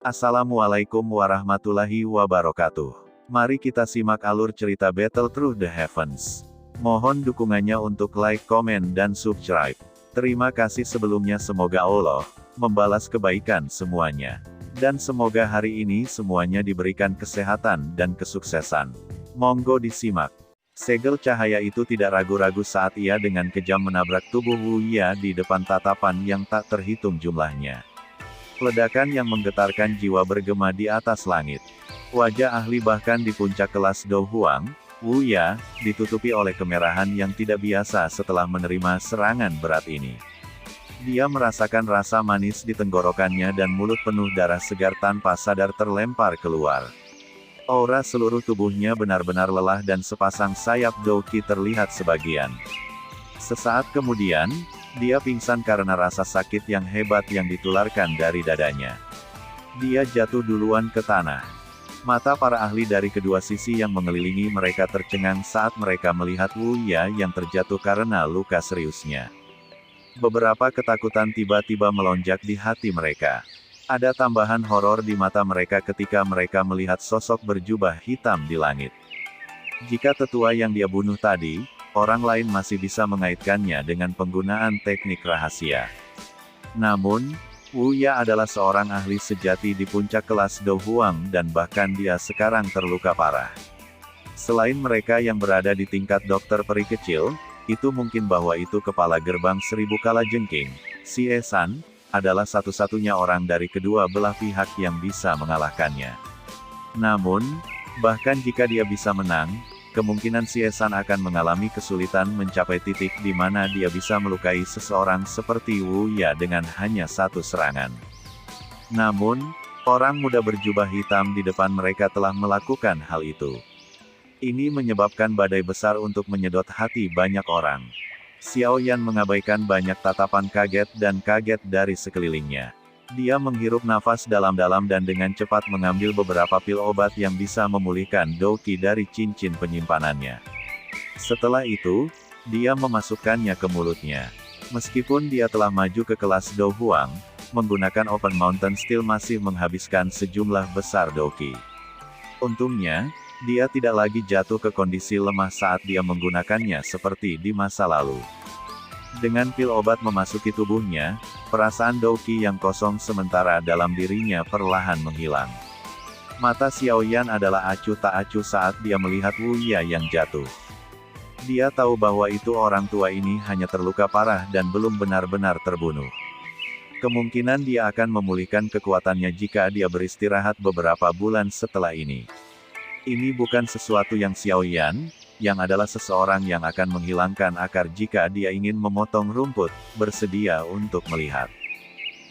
Assalamualaikum warahmatullahi wabarakatuh. Mari kita simak alur cerita Battle Through the Heavens. Mohon dukungannya untuk like, komen, dan subscribe. Terima kasih sebelumnya, semoga Allah membalas kebaikan semuanya. Dan semoga hari ini semuanya diberikan kesehatan dan kesuksesan. Monggo disimak. Segel cahaya itu tidak ragu-ragu saat ia dengan kejam menabrak tubuh Wu Ya di depan tatapan yang tak terhitung jumlahnya. Ledakan yang menggetarkan jiwa bergema di atas langit. Wajah ahli bahkan di puncak kelas Do Huang, Wu Ya, ditutupi oleh kemerahan yang tidak biasa setelah menerima serangan berat ini. Dia merasakan rasa manis di tenggorokannya dan mulut penuh darah segar tanpa sadar terlempar keluar. Aura seluruh tubuhnya benar-benar lelah dan sepasang sayap Do Qi terlihat sebagian. Sesaat kemudian, dia pingsan karena rasa sakit yang hebat yang ditularkan dari dadanya. Dia jatuh duluan ke tanah. Mata para ahli dari kedua sisi yang mengelilingi mereka tercengang saat mereka melihat Wu Ya yang terjatuh karena luka seriusnya. Beberapa ketakutan tiba-tiba melonjak di hati mereka. Ada tambahan horor di mata mereka ketika mereka melihat sosok berjubah hitam di langit. Jika tetua yang dia bunuh tadi, orang lain masih bisa mengaitkannya dengan penggunaan teknik rahasia. Namun, Wu Ya adalah seorang ahli sejati di puncak kelas Do Huang dan bahkan dia sekarang terluka parah. Selain mereka yang berada di tingkat dokter peri kecil, itu mungkin bahwa itu kepala gerbang 1000 kalajengking, Xie San, adalah satu-satunya orang dari kedua belah pihak yang bisa mengalahkannya. Namun, bahkan jika dia bisa menang, kemungkinan Xie San akan mengalami kesulitan mencapai titik di mana dia bisa melukai seseorang seperti Wu Ya dengan hanya satu serangan. Namun, orang muda berjubah hitam di depan mereka telah melakukan hal itu. Ini menyebabkan badai besar untuk menyedot hati banyak orang. Xiao Yan mengabaikan banyak tatapan kaget dan kaget dari sekelilingnya. Dia menghirup nafas dalam-dalam dan dengan cepat mengambil beberapa pil obat yang bisa memulihkan Do Qi dari cincin penyimpanannya. Setelah itu, dia memasukkannya ke mulutnya. Meskipun dia telah maju ke kelas Do Huang, menggunakan Open Mountain Steel masih menghabiskan sejumlah besar Do Qi. Untungnya, dia tidak lagi jatuh ke kondisi lemah saat dia menggunakannya seperti di masa lalu. Dengan pil obat memasuki tubuhnya, perasaan Do Qi yang kosong sementara dalam dirinya perlahan menghilang. Mata Xiao Yan adalah acuh tak acuh saat dia melihat Wu Ya yang jatuh. Dia tahu bahwa itu orang tua ini hanya terluka parah dan belum benar-benar terbunuh. Kemungkinan dia akan memulihkan kekuatannya jika dia beristirahat beberapa bulan setelah ini. Ini bukan sesuatu yang Xiao Yan, yang adalah seseorang yang akan menghilangkan akar jika dia ingin memotong rumput, bersedia untuk melihat.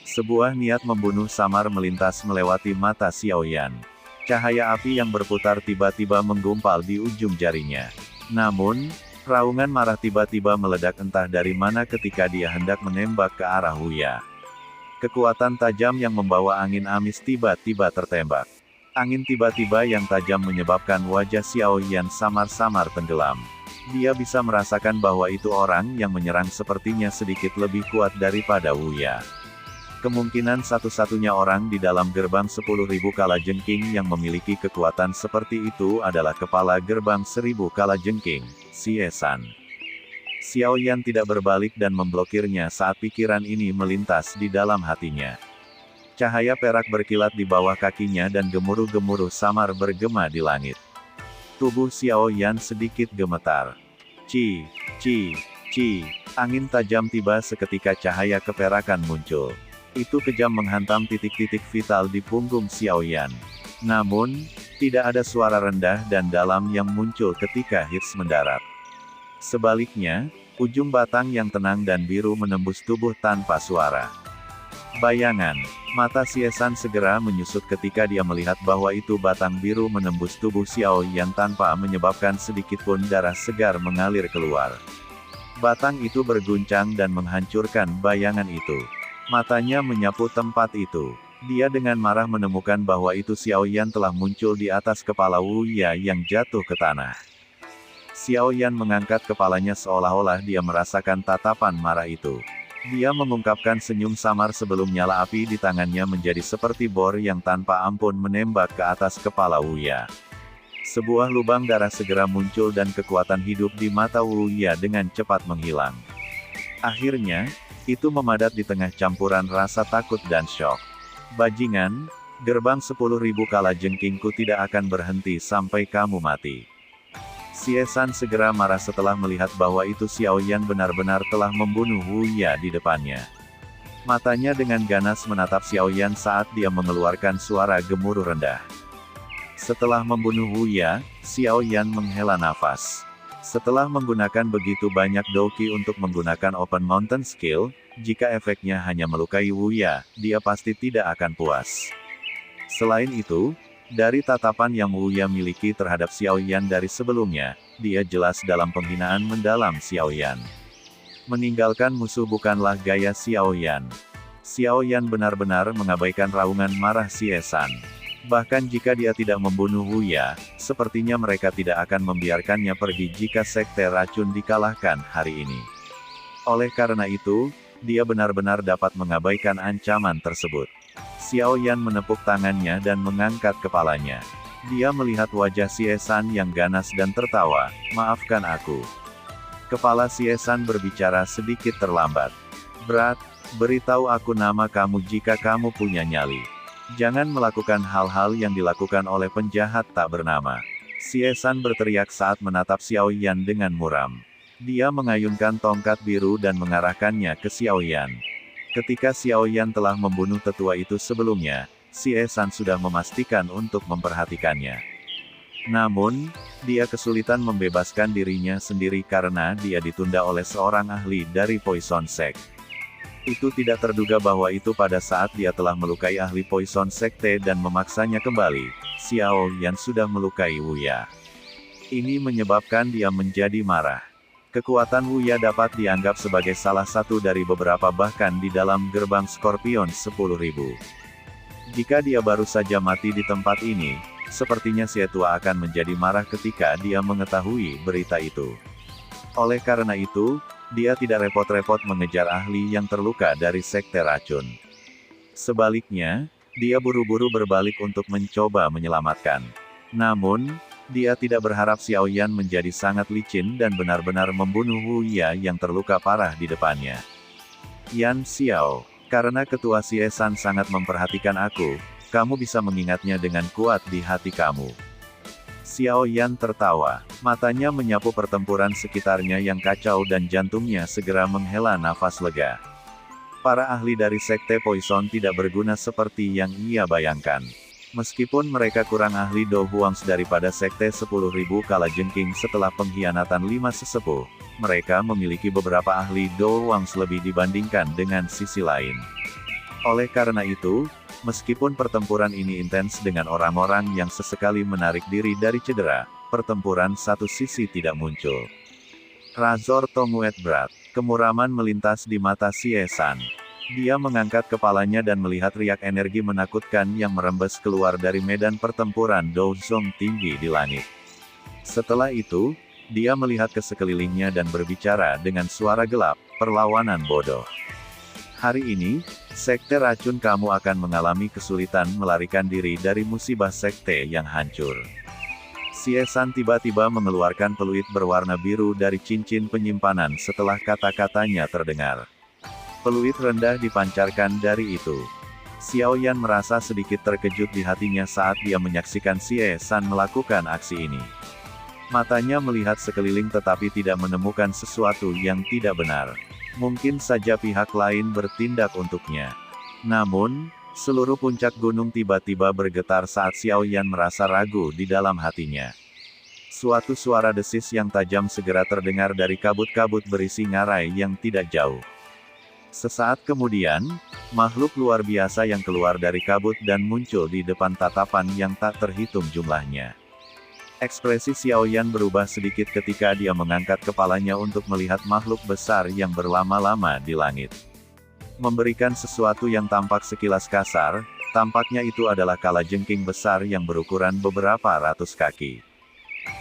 Sebuah niat membunuh samar melintas melewati mata Xiao Yan. Cahaya api yang berputar tiba-tiba menggumpal di ujung jarinya. Namun, raungan marah tiba-tiba meledak entah dari mana ketika dia hendak menembak ke arah Wu Ya. Kekuatan tajam yang membawa angin amis tiba-tiba tertembak. Angin tiba-tiba yang tajam menyebabkan wajah Xiao Yan samar-samar tenggelam. Dia bisa merasakan bahwa itu orang yang menyerang sepertinya sedikit lebih kuat daripada Wu Ya. Kemungkinan satu-satunya orang di dalam gerbang 10.000 kalajengking yang memiliki kekuatan seperti itu adalah kepala gerbang 1000 kalajengking, Xie San. Xiao Yan tidak berbalik dan memblokirnya saat pikiran ini melintas di dalam hatinya. Cahaya perak berkilat di bawah kakinya dan gemuruh-gemuruh samar bergema di langit. Tubuh Xiao Yan sedikit gemetar. Ci, ci, ci. Angin tajam tiba seketika cahaya keperakan muncul. Itu kejam menghantam titik-titik vital di punggung Xiao Yan. Namun, tidak ada suara rendah dan dalam yang muncul ketika hits mendarat. Sebaliknya, ujung batang yang tenang dan biru menembus tubuh tanpa suara. Bayangan. Mata Xie San segera menyusut ketika dia melihat bahwa itu batang biru menembus tubuh Xiao Yan tanpa menyebabkan sedikitpun darah segar mengalir keluar. Batang itu berguncang dan menghancurkan bayangan itu. Matanya menyapu tempat itu. Dia dengan marah menemukan bahwa itu Xiao Yan telah muncul di atas kepala Wu Ya yang jatuh ke tanah. Xiao Yan mengangkat kepalanya seolah-olah dia merasakan tatapan marah itu. Dia mengungkapkan senyum samar sebelum nyala api di tangannya menjadi seperti bor yang tanpa ampun menembak ke atas kepala Wuya. Sebuah lubang darah segera muncul dan kekuatan hidup di mata Wuya dengan cepat menghilang. Akhirnya, itu memadat di tengah campuran rasa takut dan syok. Bajingan, gerbang 10.000 kalajengkingku tidak akan berhenti sampai kamu mati. Xie San segera marah setelah melihat bahwa itu Xiao Yan benar-benar telah membunuh Wuya di depannya. Matanya dengan ganas menatap Xiao Yan saat dia mengeluarkan suara gemuruh rendah. Setelah membunuh Wuya, Xiao Yan menghela nafas. Setelah menggunakan begitu banyak Douqi untuk menggunakan Open Mountain Skill, jika efeknya hanya melukai Wuya, dia pasti tidak akan puas. Selain itu, dari tatapan yang Wuya miliki terhadap Xiao Yan dari sebelumnya, dia jelas dalam penghinaan mendalam Xiao Yan. Meninggalkan musuh bukanlah gaya Xiao Yan. Xiao Yan benar-benar mengabaikan raungan marah Xie San. Bahkan jika dia tidak membunuh Wuya, sepertinya mereka tidak akan membiarkannya pergi jika Sekte Racun dikalahkan hari ini. Oleh karena itu, dia benar-benar dapat mengabaikan ancaman tersebut. Xiao Yan menepuk tangannya dan mengangkat kepalanya. Dia melihat wajah Xie San yang ganas dan tertawa, "Maafkan aku." Kepala Xie San berbicara sedikit terlambat. "Berat, beritahu aku nama kamu jika kamu punya nyali. Jangan melakukan hal-hal yang dilakukan oleh penjahat tak bernama." Xie San berteriak saat menatap Xiao Yan dengan muram. Dia mengayunkan tongkat biru dan mengarahkannya ke Xiao Yan. Ketika Xiao Yan telah membunuh tetua itu sebelumnya, Xie San sudah memastikan untuk memperhatikannya. Namun, dia kesulitan membebaskan dirinya sendiri karena dia ditunda oleh seorang ahli dari Poison Sect. Itu tidak terduga bahwa itu pada saat dia telah melukai ahli Poison Sekte dan memaksanya kembali, Xiao Yan sudah melukai Wuya. Ini menyebabkan dia menjadi marah. Kekuatan Wuya dapat dianggap sebagai salah satu dari beberapa bahkan di dalam gerbang Scorpion 10.000. Jika dia baru saja mati di tempat ini, sepertinya si tua akan menjadi marah ketika dia mengetahui berita itu. Oleh karena itu, dia tidak repot-repot mengejar ahli yang terluka dari Sekte Racun. Sebaliknya, dia buru-buru berbalik untuk mencoba menyelamatkan. Namun, dia tidak berharap Xiao Yan menjadi sangat licin dan benar-benar membunuh Wuya yang terluka parah di depannya. "Yan Xiao, karena ketua Xie San sangat memperhatikan aku, kamu bisa mengingatnya dengan kuat di hati kamu." Xiao Yan tertawa, matanya menyapu pertempuran sekitarnya yang kacau dan jantungnya segera menghela nafas lega. Para ahli dari Sekte Poison tidak berguna seperti yang ia bayangkan. Meskipun mereka kurang ahli Do Huangs daripada Sekte 10.000 kalajengking setelah pengkhianatan 5 sesepuh, mereka memiliki beberapa ahli Do Huangs lebih dibandingkan dengan sisi lain. Oleh karena itu, meskipun pertempuran ini intens dengan orang-orang yang sesekali menarik diri dari cedera, pertempuran satu sisi tidak muncul. Razor Tongwet berat, kemuraman melintas di mata Xie San. Dia mengangkat kepalanya dan melihat riak energi menakutkan yang merembes keluar dari medan pertempuran Douzong tinggi di langit. Setelah itu, dia melihat ke sekelilingnya dan berbicara dengan suara gelap, "Perlawanan bodoh. Hari ini, Sekte Racun kamu akan mengalami kesulitan melarikan diri dari musibah sekte yang hancur." Xie San tiba-tiba mengeluarkan peluit berwarna biru dari cincin penyimpanan setelah kata-katanya terdengar. Peluit rendah dipancarkan dari itu. Xiao Yan merasa sedikit terkejut di hatinya saat dia menyaksikan Xie San melakukan aksi ini. Matanya melihat sekeliling tetapi tidak menemukan sesuatu yang tidak benar. Mungkin saja pihak lain bertindak untuknya. Namun, seluruh puncak gunung tiba-tiba bergetar saat Xiao Yan merasa ragu di dalam hatinya. Suatu suara desis yang tajam segera terdengar dari kabut-kabut berisi ngarai yang tidak jauh. Sesaat kemudian, makhluk luar biasa yang keluar dari kabut dan muncul di depan tatapan yang tak terhitung jumlahnya. Ekspresi Xiao Yan berubah sedikit ketika dia mengangkat kepalanya untuk melihat makhluk besar yang berlama-lama di langit. Memberikan sesuatu yang tampak sekilas kasar, tampaknya itu adalah kalajengking besar yang berukuran beberapa ratus kaki.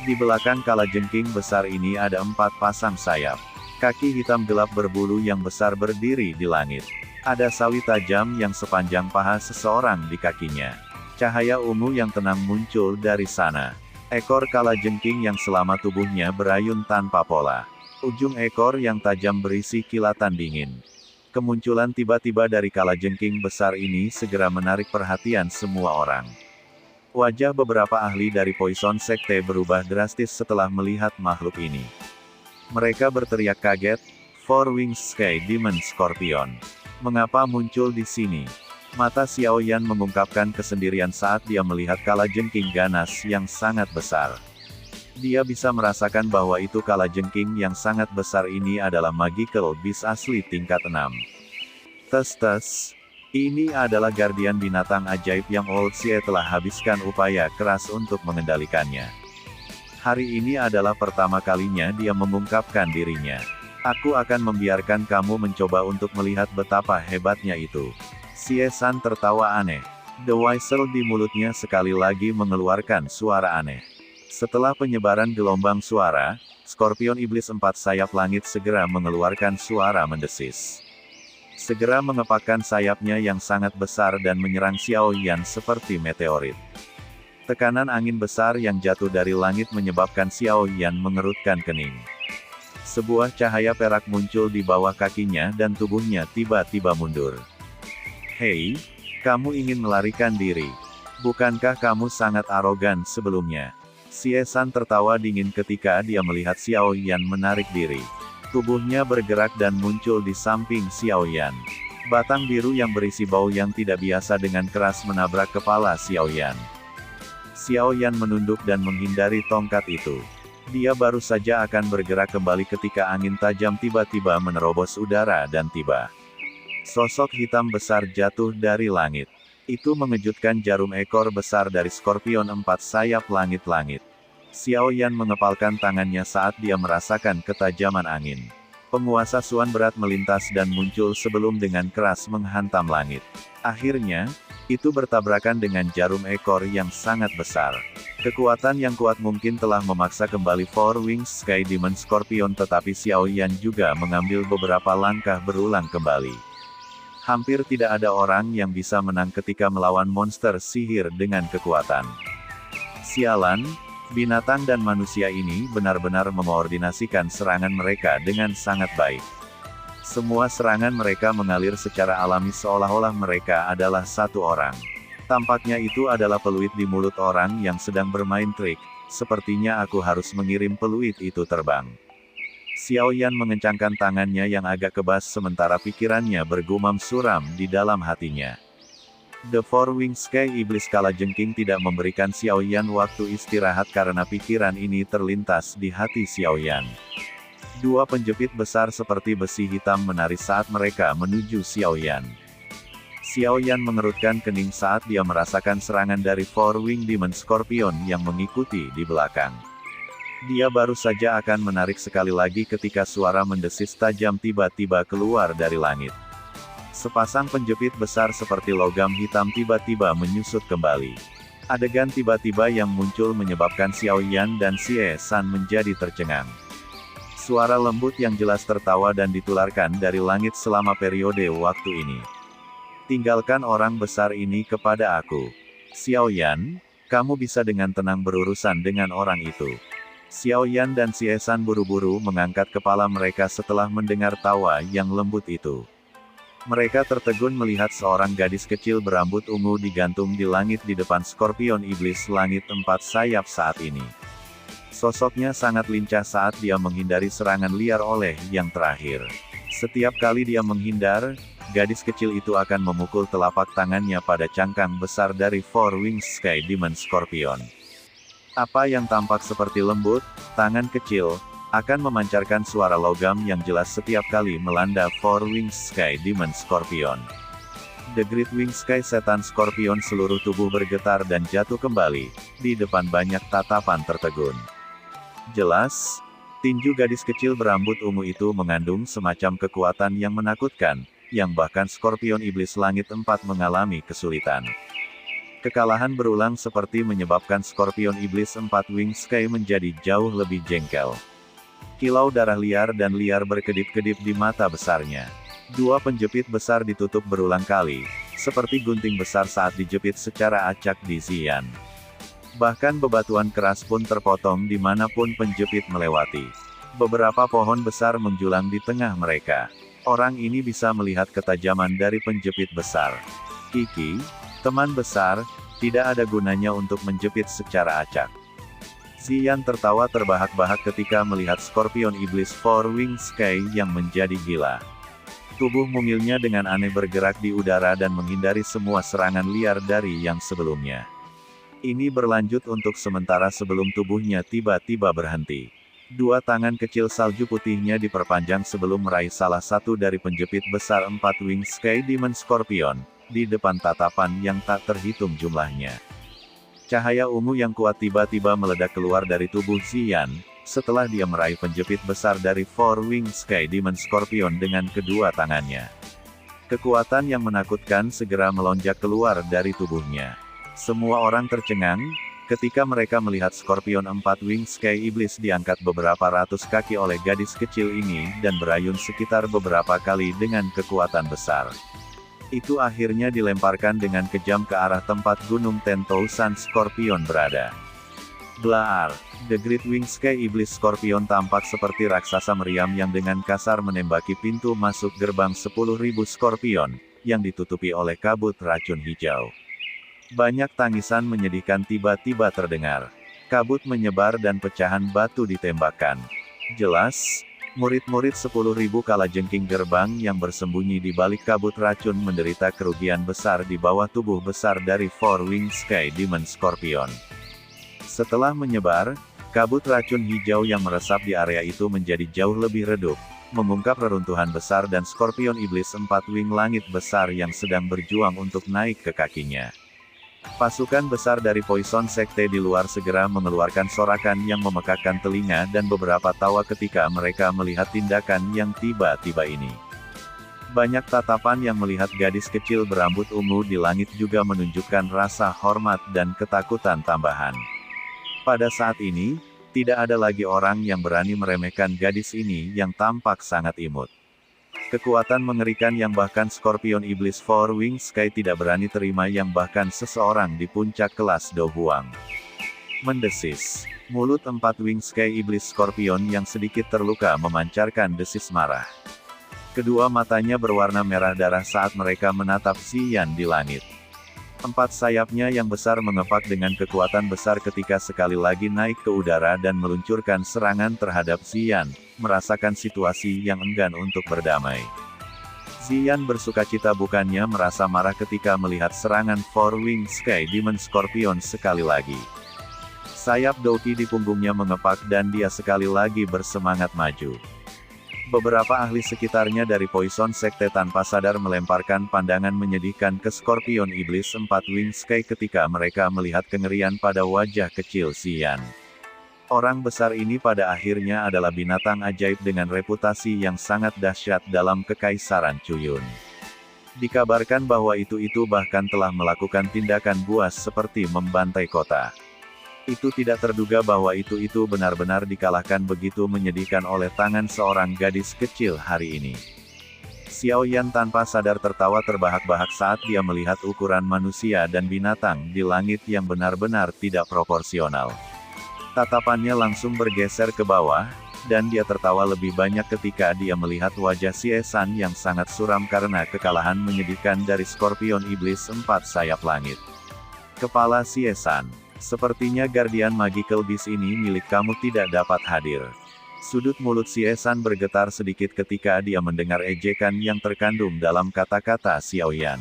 Di belakang kalajengking besar ini ada 4 pasang sayap. Kaki hitam gelap berbulu yang besar berdiri di langit. Ada sawi tajam yang sepanjang paha seseorang di kakinya. Cahaya ungu yang tenang muncul dari sana. Ekor kalajengking yang selama tubuhnya berayun tanpa pola. Ujung ekor yang tajam berisi kilatan dingin. Kemunculan tiba-tiba dari kalajengking besar ini segera menarik perhatian semua orang. Wajah beberapa ahli dari Poison Sekte berubah drastis setelah melihat makhluk ini. Mereka berteriak kaget, Four Wings Sky Demon Scorpion. Mengapa muncul di sini? Mata Xiao Yan mengungkapkan kesendirian saat dia melihat kalajengking ganas yang sangat besar. Dia bisa merasakan bahwa itu kalajengking yang sangat besar ini adalah magical beast asli tingkat 6. Tes. Ini adalah guardian binatang ajaib yang Old Xie telah habiskan upaya keras untuk mengendalikannya. Hari ini adalah pertama kalinya dia mengungkapkan dirinya. Aku akan membiarkan kamu mencoba untuk melihat betapa hebatnya itu. Xie San tertawa aneh. The whistle di mulutnya sekali lagi mengeluarkan suara aneh. Setelah penyebaran gelombang suara, Skorpion Iblis 4 sayap langit segera mengeluarkan suara mendesis. Segera mengepakkan sayapnya yang sangat besar dan menyerang Xiao Yan seperti meteorit. Tekanan angin besar yang jatuh dari langit menyebabkan Xiao Yan mengerutkan kening. Sebuah cahaya perak muncul di bawah kakinya dan tubuhnya tiba-tiba mundur. Hei, kamu ingin melarikan diri. Bukankah kamu sangat arogan sebelumnya? Xie San tertawa dingin ketika dia melihat Xiao Yan menarik diri. Tubuhnya bergerak dan muncul di samping Xiao Yan. Batang biru yang berisi bau yang tidak biasa dengan keras menabrak kepala Xiao Yan. Xiao Yan menunduk dan menghindari tongkat itu. Dia baru saja akan bergerak kembali ketika angin tajam tiba-tiba menerobos udara dan tiba. Sosok hitam besar jatuh dari langit. Itu mengejutkan jarum ekor besar dari Skorpion 4 sayap langit-langit. Xiao Yan mengepalkan tangannya saat dia merasakan ketajaman angin. Penguasa Suan berat melintas dan muncul sebelum dengan keras menghantam langit. Akhirnya, itu bertabrakan dengan jarum ekor yang sangat besar. Kekuatan yang kuat mungkin telah memaksa kembali Four Wings Sky Demon Scorpion, tetapi Xiao Yan juga mengambil beberapa langkah berulang kembali. Hampir tidak ada orang yang bisa menang ketika melawan monster sihir dengan kekuatan. Sialan, binatang dan manusia ini benar-benar mengoordinasikan serangan mereka dengan sangat baik. Semua serangan mereka mengalir secara alami seolah-olah mereka adalah satu orang. Tampaknya itu adalah peluit di mulut orang yang sedang bermain trik. Sepertinya aku harus mengirim peluit itu terbang. Xiao Yan mengencangkan tangannya yang agak kebas sementara pikirannya bergumam suram di dalam hatinya. The Four Wings Sky Iblis Kalajengking tidak memberikan Xiao Yan waktu istirahat karena pikiran ini terlintas di hati Xiao Yan. Dua penjepit besar seperti besi hitam menari saat mereka menuju Xiao Yan. Xiao Yan mengerutkan kening saat dia merasakan serangan dari Four Wing Demon Scorpion yang mengikuti di belakang. Dia baru saja akan menarik sekali lagi ketika suara mendesis tajam tiba-tiba keluar dari langit. Sepasang penjepit besar seperti logam hitam tiba-tiba menyusut kembali. Adegan tiba-tiba yang muncul menyebabkan Xiao Yan dan Xie San menjadi tercengang. Suara lembut yang jelas tertawa dan ditularkan dari langit selama periode waktu ini. Tinggalkan orang besar ini kepada aku. Xiao Yan, kamu bisa dengan tenang berurusan dengan orang itu. Xiao Yan dan Xie San buru-buru mengangkat kepala mereka setelah mendengar tawa yang lembut itu. Mereka tertegun melihat seorang gadis kecil berambut ungu digantung di langit di depan Skorpion Iblis Langit 4 sayap saat ini. Sosoknya sangat lincah saat dia menghindari serangan liar oleh yang terakhir. Setiap kali dia menghindar, gadis kecil itu akan memukul telapak tangannya pada cangkang besar dari Four Wings Sky Demon Scorpion. Apa yang tampak seperti lembut, tangan kecil, akan memancarkan suara logam yang jelas setiap kali melanda Four Wings Sky Demon Scorpion. The Great Wing Sky Setan Scorpion seluruh tubuh bergetar dan jatuh kembali, di depan banyak tatapan tertegun. Jelas, tinju gadis kecil berambut ungu itu mengandung semacam kekuatan yang menakutkan, yang bahkan Skorpion Iblis Langit 4 mengalami kesulitan. Kekalahan berulang seperti menyebabkan Skorpion Iblis 4 Wing Sky menjadi jauh lebih jengkel. Kilau darah liar dan liar berkedip-kedip di mata besarnya. Dua penjepit besar ditutup berulang kali, seperti gunting besar saat dijepit secara acak di Xian. Bahkan bebatuan keras pun terpotong dimanapun penjepit melewati. Beberapa pohon besar menjulang di tengah mereka. Orang ini bisa melihat ketajaman dari penjepit besar. Kiki, teman besar, tidak ada gunanya untuk menjepit secara acak. Xian tertawa terbahak-bahak ketika melihat Skorpion Iblis Four Wing Sky yang menjadi gila. Tubuh mungilnya dengan aneh bergerak di udara dan menghindari semua serangan liar dari yang sebelumnya. Ini berlanjut untuk sementara sebelum tubuhnya tiba-tiba berhenti. Dua tangan kecil salju putihnya diperpanjang sebelum meraih salah satu dari penjepit besar 4 Wing Sky Demon Scorpion, di depan tatapan yang tak terhitung jumlahnya. Cahaya ungu yang kuat tiba-tiba meledak keluar dari tubuh Xian, setelah dia meraih penjepit besar dari Four Wing Sky Demon Scorpion dengan kedua tangannya. Kekuatan yang menakutkan segera melonjak keluar dari tubuhnya. Semua orang tercengang, ketika mereka melihat Skorpion 4 Wing Sky Iblis diangkat beberapa ratus kaki oleh gadis kecil ini dan berayun sekitar beberapa kali dengan kekuatan besar. Itu akhirnya dilemparkan dengan kejam ke arah tempat Gunung Tentousan Scorpion berada. Blaar, The Great Wing Sky Iblis Scorpion tampak seperti raksasa meriam yang dengan kasar menembaki pintu masuk gerbang 10.000 Scorpion, yang ditutupi oleh kabut racun hijau. Banyak tangisan menyedihkan tiba-tiba terdengar. Kabut menyebar dan pecahan batu ditembakkan. Jelas, murid-murid 10.000 kalajengking gerbang yang bersembunyi di balik kabut racun menderita kerugian besar di bawah tubuh besar dari Four Wing Sky Demon Scorpion. Setelah menyebar, kabut racun hijau yang meresap di area itu menjadi jauh lebih redup, mengungkap reruntuhan besar dan Skorpion Iblis 4 Wing Langit besar yang sedang berjuang untuk naik ke kakinya. Pasukan besar dari Poison Sekte di luar segera mengeluarkan sorakan yang memekakkan telinga dan beberapa tawa ketika mereka melihat tindakan yang tiba-tiba ini. Banyak tatapan yang melihat gadis kecil berambut ungu di langit juga menunjukkan rasa hormat dan ketakutan tambahan. Pada saat ini, tidak ada lagi orang yang berani meremehkan gadis ini yang tampak sangat imut. Kekuatan mengerikan yang bahkan Skorpion Iblis Four Wing Sky tidak berani terima yang bahkan seseorang di puncak kelas Do Huang. Mendesis. Mulut 4 Wing Sky Iblis Scorpion yang sedikit terluka memancarkan desis marah. Kedua matanya berwarna merah darah saat mereka menatap Xian di langit. 4 sayapnya yang besar mengepak dengan kekuatan besar ketika sekali lagi naik ke udara dan meluncurkan serangan terhadap Xian, merasakan situasi yang enggan untuk berdamai. Xian bersukacita bukannya merasa marah ketika melihat serangan Four Wing Sky Demon Scorpion sekali lagi. Sayap Douki di punggungnya mengepak dan dia sekali lagi bersemangat maju. Beberapa ahli sekitarnya dari Poison Sekte tanpa sadar melemparkan pandangan menyedihkan ke Skorpion Iblis 4 Wing Sky ketika mereka melihat kengerian pada wajah kecil Xian. Orang besar ini pada akhirnya adalah binatang ajaib dengan reputasi yang sangat dahsyat dalam Kekaisaran Cuyun. Dikabarkan bahwa itu bahkan telah melakukan tindakan buas seperti membantai kota. Itu tidak terduga bahwa itu benar-benar dikalahkan begitu menyedihkan oleh tangan seorang gadis kecil hari ini. Xiao Yan tanpa sadar tertawa terbahak-bahak saat dia melihat ukuran manusia dan binatang di langit yang benar-benar tidak proporsional. Tatapannya langsung bergeser ke bawah, dan dia tertawa lebih banyak ketika dia melihat wajah Xie-san yang sangat suram karena kekalahan menyedihkan dari Skorpion Iblis 4 sayap langit. Kepala Xie-san. Sepertinya Guardian Magical Beast ini milik kamu tidak dapat hadir. Sudut mulut Xie-san bergetar sedikit ketika dia mendengar ejekan yang terkandung dalam kata-kata Xiao Yan.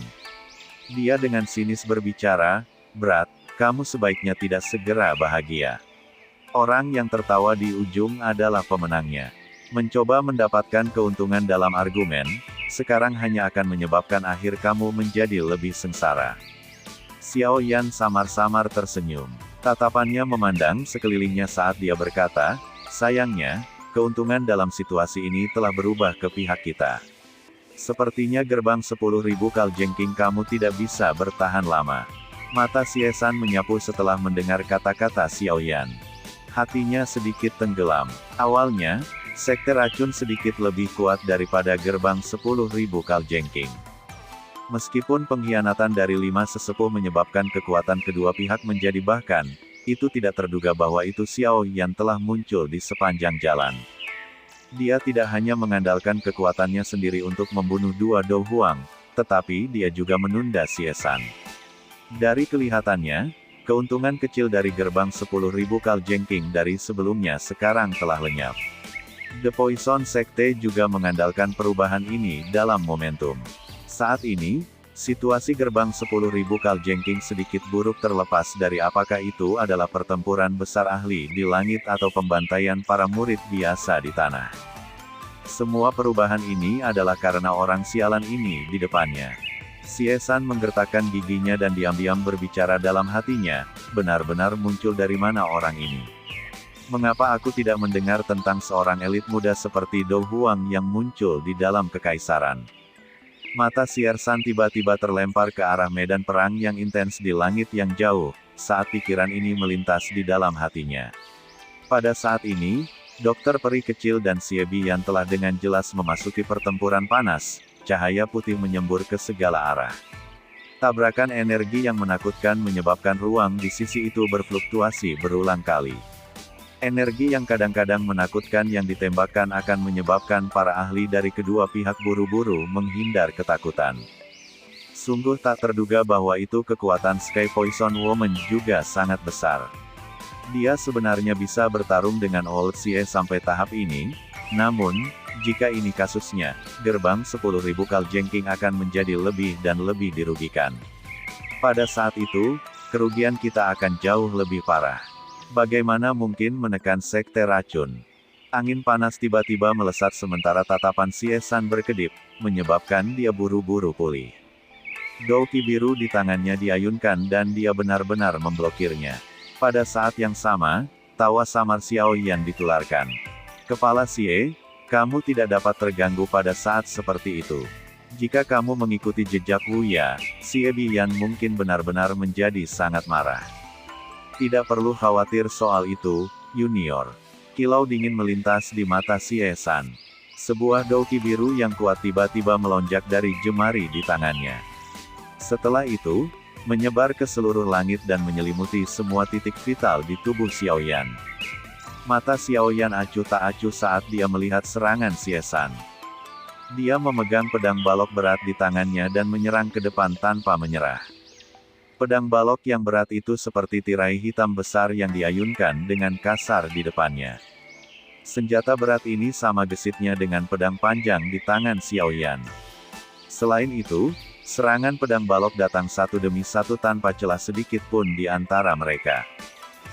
Dia dengan sinis berbicara, "Berat, kamu sebaiknya tidak segera bahagia." Orang yang tertawa di ujung adalah pemenangnya. Mencoba mendapatkan keuntungan dalam argumen, sekarang hanya akan menyebabkan akhir kamu menjadi lebih sengsara. Xiao Yan samar-samar tersenyum. Tatapannya memandang sekelilingnya saat dia berkata, "Sayangnya, keuntungan dalam situasi ini telah berubah ke pihak kita. Sepertinya gerbang 10.000 Kaljengking kamu tidak bisa bertahan lama." Mata Xie-san menyapu setelah mendengar kata-kata Xiao Yan. Hatinya sedikit tenggelam. Awalnya, Sekte racun sedikit lebih kuat daripada gerbang 10.000 Kaljengking. Meskipun pengkhianatan dari 5 sesepuh menyebabkan kekuatan kedua pihak menjadi bahkan, itu tidak terduga bahwa itu Xiao Yan telah muncul di sepanjang jalan. Dia tidak hanya mengandalkan kekuatannya sendiri untuk membunuh dua Dou Huang, tetapi dia juga menunda Xie San. Dari kelihatannya, keuntungan kecil dari gerbang 10.000 Kaljengking dari sebelumnya sekarang telah lenyap. The Poison Sekte juga mengandalkan perubahan ini dalam momentum. Saat ini, situasi gerbang 10.000 Kaljengking sedikit buruk terlepas dari apakah itu adalah pertempuran besar ahli di langit atau pembantaian para murid biasa di tanah. Semua perubahan ini adalah karena orang sialan ini di depannya. Xie San menggertakkan giginya dan diam-diam berbicara dalam hatinya, benar-benar muncul dari mana orang ini? Mengapa aku tidak mendengar tentang seorang elit muda seperti Dou Huang yang muncul di dalam kekaisaran? Mata Xie San tiba-tiba terlempar ke arah medan perang yang intens di langit yang jauh, saat pikiran ini melintas di dalam hatinya. Pada saat ini, Dokter Peri Kecil dan Xie Bian telah dengan jelas memasuki pertempuran panas, cahaya putih menyembur ke segala arah. Tabrakan energi yang menakutkan menyebabkan ruang di sisi itu berfluktuasi berulang kali. Energi yang kadang-kadang menakutkan yang ditembakkan akan menyebabkan para ahli dari kedua pihak buru-buru menghindar ketakutan. Sungguh tak terduga bahwa itu kekuatan Sky Poison Woman juga sangat besar. Dia sebenarnya bisa bertarung dengan Old Xie sampai tahap ini, namun, jika ini kasusnya, gerbang 10.000 Kaljengking akan menjadi lebih dan lebih dirugikan. Pada saat itu, kerugian kita akan jauh lebih parah. Bagaimana mungkin menekan sekte racun? Angin panas tiba-tiba melesat sementara tatapan Xie San berkedip, menyebabkan dia buru-buru pulih. Douki biru di tangannya diayunkan dan dia benar-benar memblokirnya. Pada saat yang sama, tawa samar Xiao Yan ditularkan. Kepala Xie, kamu tidak dapat terganggu pada saat seperti itu. Jika kamu mengikuti jejak Wu Ya, Xie Bian mungkin benar-benar menjadi sangat marah. Tidak perlu khawatir soal itu, Junior. Kilau dingin melintas di mata Xie San. Sebuah douki biru yang kuat tiba-tiba melonjak dari jemari di tangannya. Setelah itu, menyebar ke seluruh langit dan menyelimuti semua titik vital di tubuh Xiao Yan. Mata Xiao Yan acuh tak acuh saat dia melihat serangan Xie San. Dia memegang pedang balok berat di tangannya dan menyerang ke depan tanpa menyerah. Pedang balok yang berat itu seperti tirai hitam besar yang diayunkan dengan kasar di depannya. Senjata berat ini sama gesitnya dengan pedang panjang di tangan Xiao Yan. Selain itu, serangan pedang balok datang satu demi satu tanpa celah sedikit pun di antara mereka.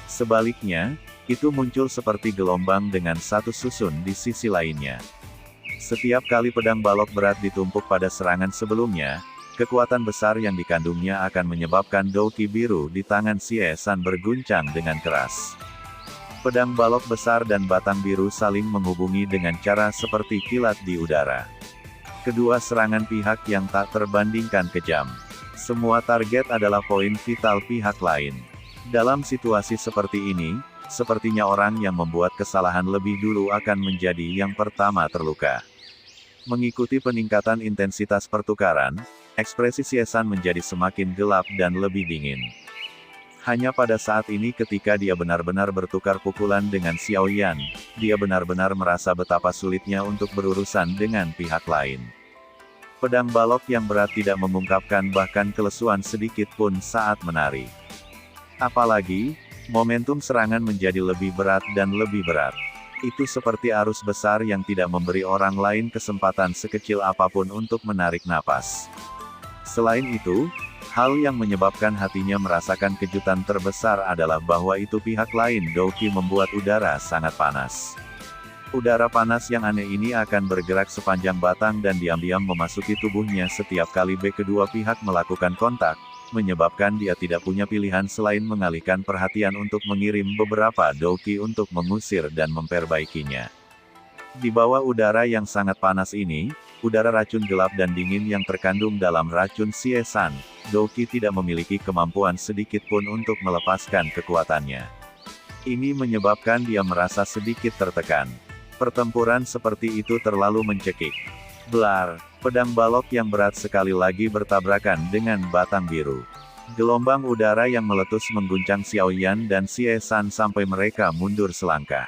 Sebaliknya, itu muncul seperti gelombang dengan satu susun di sisi lainnya. Setiap kali pedang balok berat ditumpuk pada serangan sebelumnya, kekuatan besar yang dikandungnya akan menyebabkan douki biru di tangan Xie San berguncang dengan keras. Pedang balok besar dan batang biru saling menghubungi dengan cara seperti kilat di udara. Kedua serangan pihak yang tak terbandingkan kejam. Semua target adalah poin vital pihak lain. Dalam situasi seperti ini, sepertinya orang yang membuat kesalahan lebih dulu akan menjadi yang pertama terluka. Mengikuti peningkatan intensitas pertukaran, ekspresi Xie San menjadi semakin gelap dan lebih dingin. Hanya pada saat ini ketika dia benar-benar bertukar pukulan dengan Xiao Yan, dia benar-benar merasa betapa sulitnya untuk berurusan dengan pihak lain. Pedang balok yang berat tidak mengungkapkan bahkan kelesuan sedikit pun saat menari. Apalagi, momentum serangan menjadi lebih berat dan lebih berat. Itu seperti arus besar yang tidak memberi orang lain kesempatan sekecil apapun untuk menarik napas. Selain itu, hal yang menyebabkan hatinya merasakan kejutan terbesar adalah bahwa itu pihak lain douki membuat udara sangat panas. Udara panas yang aneh ini akan bergerak sepanjang batang dan diam-diam memasuki tubuhnya setiap kali kedua pihak melakukan kontak, menyebabkan dia tidak punya pilihan selain mengalihkan perhatian untuk mengirim beberapa douki untuk mengusir dan memperbaikinya. Di bawah udara yang sangat panas ini, udara racun gelap dan dingin yang terkandung dalam racun Xie San, douki tidak memiliki kemampuan sedikit pun untuk melepaskan kekuatannya. Ini menyebabkan dia merasa sedikit tertekan. Pertempuran seperti itu terlalu mencekik. Blar, pedang balok yang berat sekali lagi bertabrakan dengan batang biru. Gelombang udara yang meletus mengguncang Xiao Yan dan Xie San sampai mereka mundur selangkah.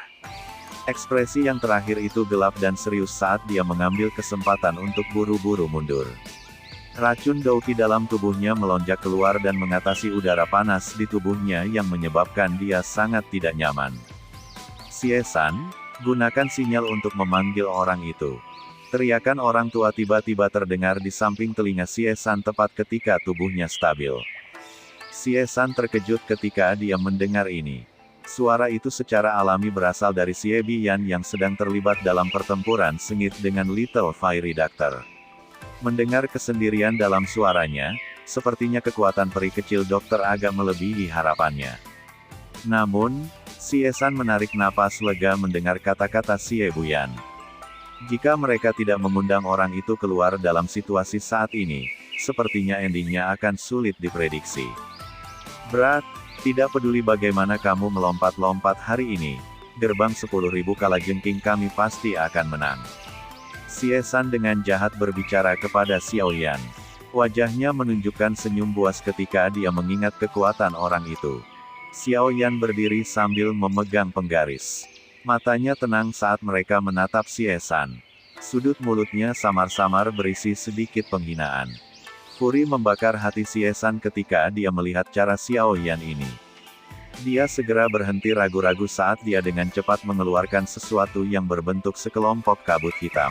Ekspresi yang terakhir itu gelap dan serius saat dia mengambil kesempatan untuk buru-buru mundur. Racun Douqi dalam tubuhnya melonjak keluar dan mengatasi udara panas di tubuhnya yang menyebabkan dia sangat tidak nyaman. Xie San, gunakan sinyal untuk memanggil orang itu. Teriakan orang tua tiba-tiba terdengar di samping telinga Xie San tepat ketika tubuhnya stabil. Xie San terkejut ketika dia mendengar ini. Suara itu secara alami berasal dari Xie Biyan yang sedang terlibat dalam pertempuran sengit dengan Little Fairy Doctor. Mendengar kesendirian dalam suaranya, sepertinya kekuatan peri kecil dokter agak melebihi harapannya. Namun, Xie San menarik napas lega mendengar kata-kata Xie Biyan. Jika mereka tidak mengundang orang itu keluar dalam situasi saat ini, sepertinya endingnya akan sulit diprediksi. Berat, tidak peduli bagaimana kamu melompat-lompat hari ini, gerbang 10.000 kalajengking kami pasti akan menang. Xie San dengan jahat berbicara kepada Xiao Yan. Wajahnya menunjukkan senyum puas ketika dia mengingat kekuatan orang itu. Xiao Yan berdiri sambil memegang penggaris. Matanya tenang saat mereka menatap Xie San. Sudut mulutnya samar-samar berisi sedikit penghinaan. Furi membakar hati Xie San ketika dia melihat cara Xiao Yan ini. Dia segera berhenti ragu-ragu saat dia dengan cepat mengeluarkan sesuatu yang berbentuk sekelompok kabut hitam.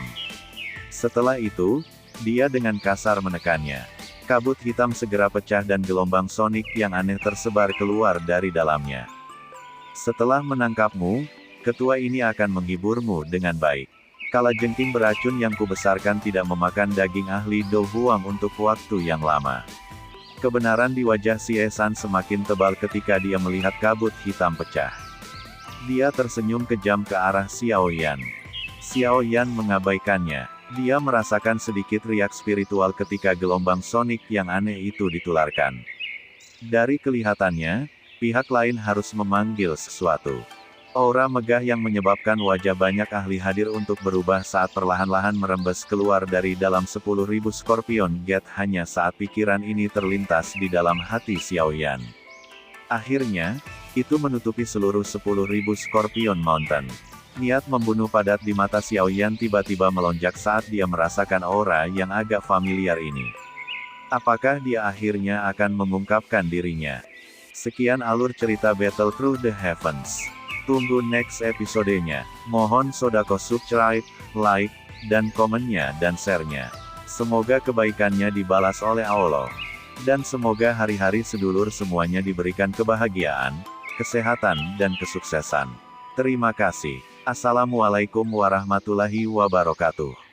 Setelah itu, dia dengan kasar menekannya. Kabut hitam segera pecah dan gelombang sonik yang aneh tersebar keluar dari dalamnya. Setelah menangkapmu, ketua ini akan menghiburmu dengan baik. Kalajengking beracun yang kubesarkan tidak memakan daging ahli Do Huang untuk waktu yang lama. Kebenaran di wajah Xie San semakin tebal ketika dia melihat kabut hitam pecah. Dia tersenyum kejam ke arah Xiao Yan. Xiao Yan mengabaikannya. Dia merasakan sedikit riak spiritual ketika gelombang sonik yang aneh itu ditularkan. Dari kelihatannya, pihak lain harus memanggil sesuatu. Aura megah yang menyebabkan wajah banyak ahli hadir untuk berubah saat perlahan-lahan merembes keluar dari dalam 10.000 Scorpion Gate hanya saat pikiran ini terlintas di dalam hati Xiao Yan. Akhirnya, itu menutupi seluruh 10.000 Scorpion Mountain. Niat membunuh padat di mata Xiao Yan tiba-tiba melonjak saat dia merasakan aura yang agak familiar ini. Apakah dia akhirnya akan mengungkapkan dirinya? Sekian alur cerita Battle Through the Heavens. Tunggu next episodenya. Mohon sodako subscribe, like, dan komennya dan share-nya. Semoga kebaikannya dibalas oleh Allah. Dan semoga hari-hari sedulur semuanya diberikan kebahagiaan, kesehatan, dan kesuksesan. Terima kasih. Assalamualaikum warahmatullahi wabarakatuh.